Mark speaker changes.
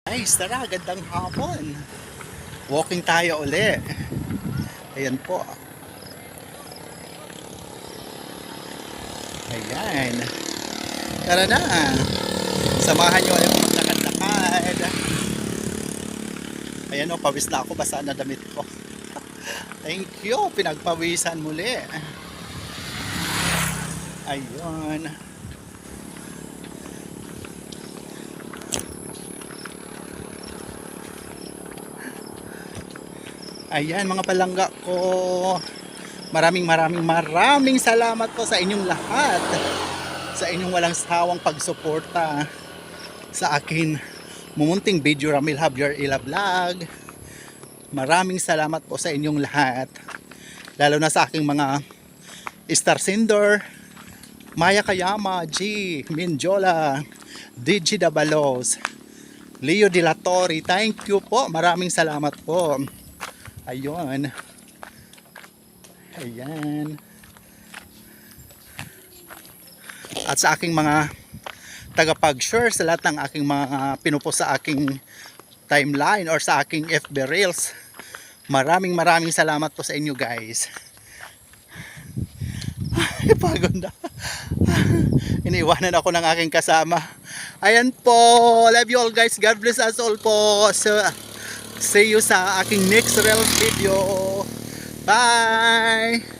Speaker 1: Guys, tara, gandang hapon. Walking tayo uli. Ayan po. Ayan. Tara na. Samahan nyo ulit maglakad-lakad. Ayan o, pawis na ako. Basa na damit ko. Thank you. Pinagpawisan muli. Ayun. Ayan mga palangga ko. Maraming salamat po sa inyong lahat. Sa inyong walang sawang pagsuporta sa akin mumunting video Ramil Javier Ila Vlog. Maraming salamat po sa inyong lahat. Lalo na sa aking mga star sender, Maya Kayama, G, Minjola, DG Dabalos, Leo De La Torre. Thank you po. Maraming salamat po. Ayun. Ayan. At sa aking mga tagapag-share sa lahat ng aking mga pinupost sa aking timeline or sa aking FB Reels. Maraming salamat po sa inyo guys. Pagod na. Iniwanan ako ng aking kasama. Ayan po. Love you all guys. God bless us all po. So, see you sa aking next Reels video. Bye!